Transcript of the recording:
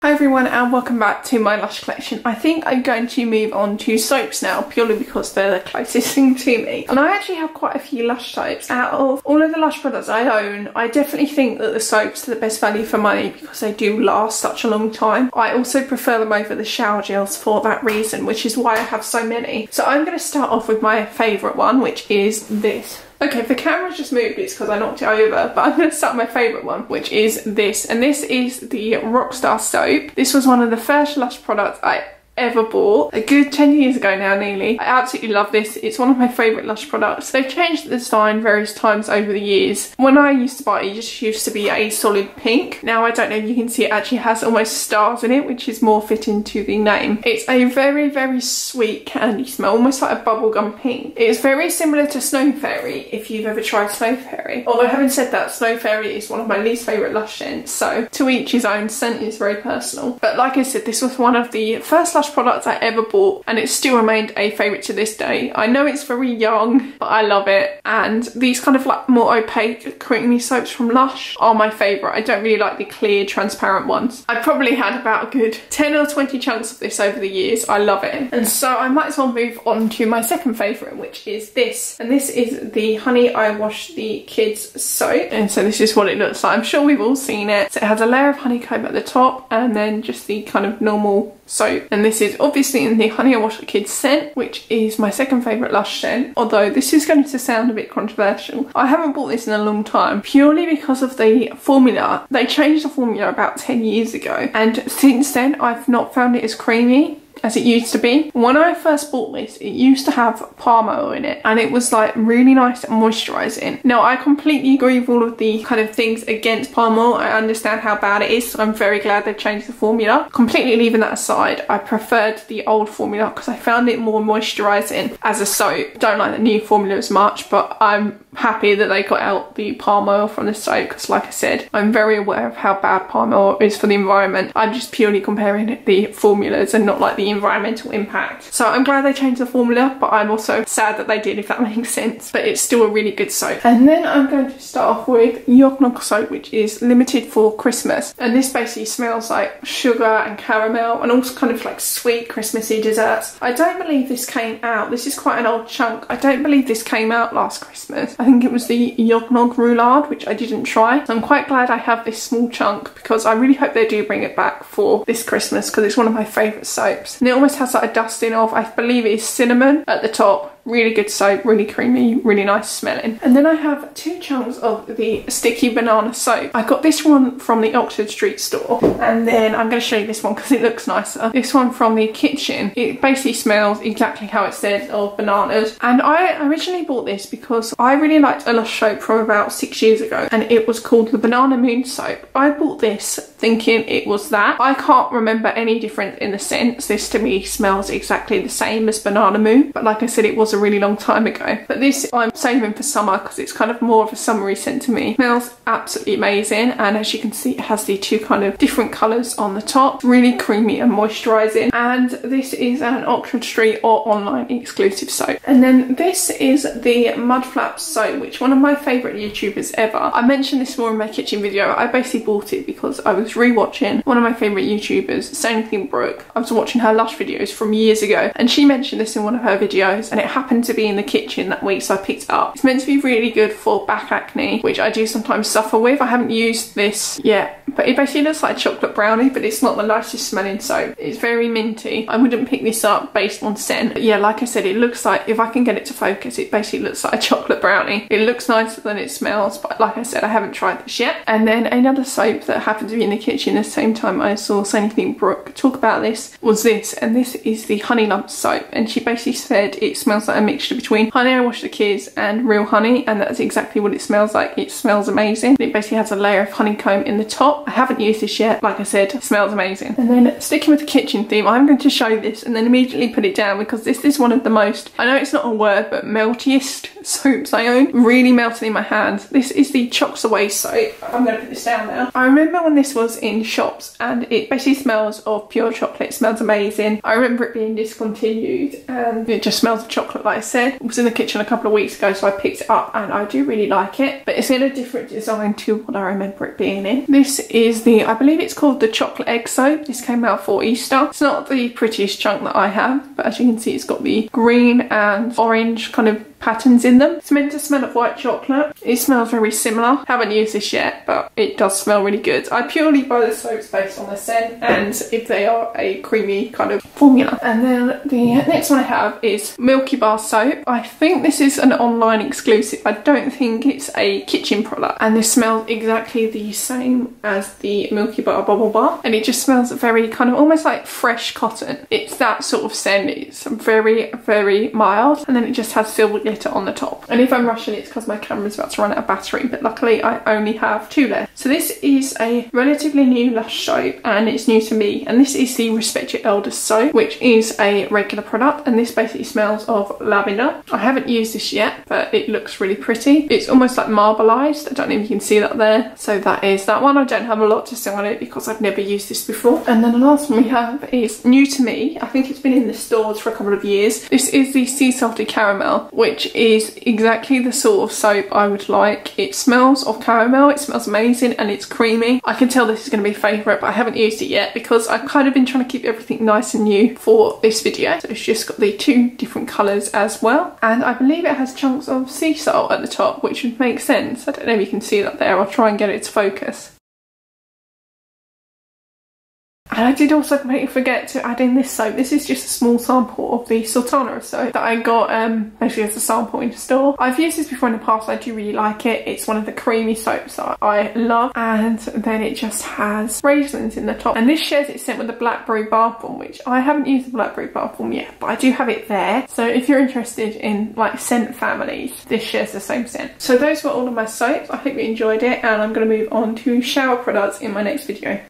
Hi everyone and welcome back to my Lush collection. I think I'm going to move on to soaps now purely because they're the closest thing to me. And I actually have quite a few Lush soaps. Out of all of the Lush products I own, I definitely think that the soaps are the best value for money because they do last such a long time. I also prefer them over the shower gels for that reason, which is why I have so many. So I'm going to start off with my favourite one, which is this. Okay, if the camera's just moved, it's because I knocked it over, but I'm going to start with my favourite one, which is this. And this is the Rockstar soap. This was one of the first Lush products I ever bought a good 10 years ago now, nearly. I absolutely love this. It's one of my favourite Lush products. They've changed the design various times over the years. When I used to buy it, it just used to be a solid pink. Now I don't know if you can see, it actually has almost stars in it, which is more fitting to the name. It's a very, very sweet candy smell, almost like a bubblegum pink. It's very similar to Snow Fairy, if you've ever tried Snow Fairy. Although having said that, Snow Fairy is one of my least favourite Lush scents, so to each his own. Scent is very personal. But like I said, this was one of the first Lush products I ever bought and it still remained a favourite to this day. I know it's very young, but I love it. And these kind of like more opaque creamy soaps from Lush are my favourite. I don't really like the clear transparent ones. I've probably had about a good 10 or 20 chunks of this over the years. I love it. And so I might as well move on to my second favourite, which is this. And this is the Honey I Wash the Kids soap. And so this is what it looks like. I'm sure we've all seen it. So it has a layer of honeycomb at the top and then just the kind of normal soap. And this is obviously in the Honey I Wash the Kids scent, which is my second favourite Lush scent. Although this is going to sound a bit controversial. I haven't bought this in a long time purely because of the formula. They changed the formula about 10 years ago and since then I've not found it as creamy as it used to be. When I first bought this, it used to have palm oil in it and it was like really nice and moisturising. Now I completely agree with all of the kind of things against palm oil. I understand how bad it is, so I'm very glad they've changed the formula. Completely leaving that aside, I preferred the old formula because I found it more moisturising as a soap. Don't like the new formula as much, but I'm happy that they got out the palm oil from the soap because like I said, I'm very aware of how bad palm oil is for the environment. I'm just purely comparing the formulas and not like the environmental impact. So I'm glad they changed the formula, but I'm also sad that they did, if that makes sense. But it's still a really good soap. And then I'm going to start off with Yognog soap, which is limited for Christmas. And this basically smells like sugar and caramel and also kind of like sweet Christmassy desserts. I don't believe this came out. This is quite an old chunk. I don't believe this came out last Christmas. I think it was the Yognog Roulade, which I didn't try. So I'm quite glad I have this small chunk because I really hope they do bring it back for this Christmas because it's one of my favourite soaps. And it almost has like a dusting of, I believe it is cinnamon at the top. Really good soap, really creamy, really nice smelling. And then I have two chunks of the Sticky Banana soap. I got this one from the Oxford Street store. And then I'm going to show you this one because it looks nicer. This one from the kitchen. It basically smells exactly how it says, of bananas. And I originally bought this because I really liked a Lush soap from about 6 years ago. And it was called the Banana Moon soap. I bought this thinking it was that. I can't remember any difference in the scents. This to me smells exactly the same as Banana Moon. But like I said, it was a really long time ago. But this I'm saving for summer because it's kind of more of a summery scent to me. Smells absolutely amazing, and as you can see it has the two kind of different colours on the top. Really creamy and moisturising, and this is an Oxford Street or online exclusive soap. And then this is the Mud Flaps soap, which one of my favourite YouTubers ever. I mentioned this more in my kitchen video. I basically bought it because I was rewatching one of my favourite YouTubers, Sandy Brooke. I was watching her Lush videos from years ago and she mentioned this in one of her videos and it happened to be in the kitchen that week, so I picked it up. It's meant to be really good for back acne, which I do sometimes suffer with. I haven't used this yet, but it basically looks like chocolate brownie, but it's not the nicest smelling soap. It's very minty. I wouldn't pick this up based on scent. But yeah, like I said, it looks like, if I can get it to focus, it basically looks like a chocolate brownie. It looks nicer than it smells, but like I said, I haven't tried this yet. And then another soap that happened to be in the kitchen the same time I saw Sandy Brooke talk about this was this, and this is the Honey Lump soap. And she basically said it smells like a mixture between Honey I Wash the Kids and real honey, and that's exactly what it smells like. It smells amazing. It basically has a layer of honeycomb in the top. I haven't used this yet. Like I said, it smells amazing. And then sticking with the kitchen theme, I'm going to show this and then immediately put it down because this is one of the most, I know it's not a word, but meltiest soaps I own. Really melted in my hands. This is the Chocks Away soap. I'm going to put this down now. I remember when this was in shops and it basically smells of pure chocolate. It smells amazing. I remember it being discontinued and it just smells of chocolate like I said, was in the kitchen a couple of weeks ago, so I picked it up and I do really like it, but it's in a different design to what I remember it being in. This is the, I believe it's called the chocolate egg soap. This came out for Easter. It's not the prettiest chunk that I have, but as you can see, it's got the green and orange kind of patterns in them. It's meant to smell of white chocolate. It smells very similar. Haven't used this yet, but it does smell really good. I purely buy the soaps based on the scent and if they are a creamy kind of formula. And then the next one I have is Milky Bar soap. I think this is an online exclusive. I don't think it's a kitchen product, and this smells exactly the same as the Milky Bar Bubble Bar, and it just smells very kind of almost like fresh cotton. It's that sort of scent. It's very, very mild, and then it just has silver glitter on the top. And if I'm rushing, it's because my camera's about to run out of battery, but luckily I only have 2 left. So this is a relatively new Lush soap, and it's new to me, and this is the Respect Your Elders soap, which is a regular product, and this basically smells of lavender. I haven't used this yet, but it looks really pretty. It's almost like marbleized. I don't know if you can see that there. So that is that one. I don't have a lot to say on it because I've never used this before. And then the last one we have is new to me. I think it's been in the stores for a couple of years. This is the Sea Salted Caramel, which is exactly the sort of soap I would like. It smells of caramel. It smells amazing and it's creamy. I can tell this is going to be a favourite, but I haven't used it yet because I've kind of been trying to keep everything nice and new for this video. So it's just got the 2 different colours as well. And I believe it has chunks of sea salt at the top, which would make sense. I don't know if you can see that there. I'll try and get it to focus. And I did also completely forget to add in this soap. This is just a small sample of the Sultana soap that I got basically as a sample in the store. I've used this before in the past. I do really like it. It's one of the creamy soaps that I love. And then it just has raisins in the top. And this shares its scent with the Blackberry Bath Bomb, which I haven't used the Blackberry Bath Bomb yet, but I do have it there. So if you're interested in like scent families, this shares the same scent. So those were all of my soaps. I hope you enjoyed it, and I'm going to move on to shower products in my next video.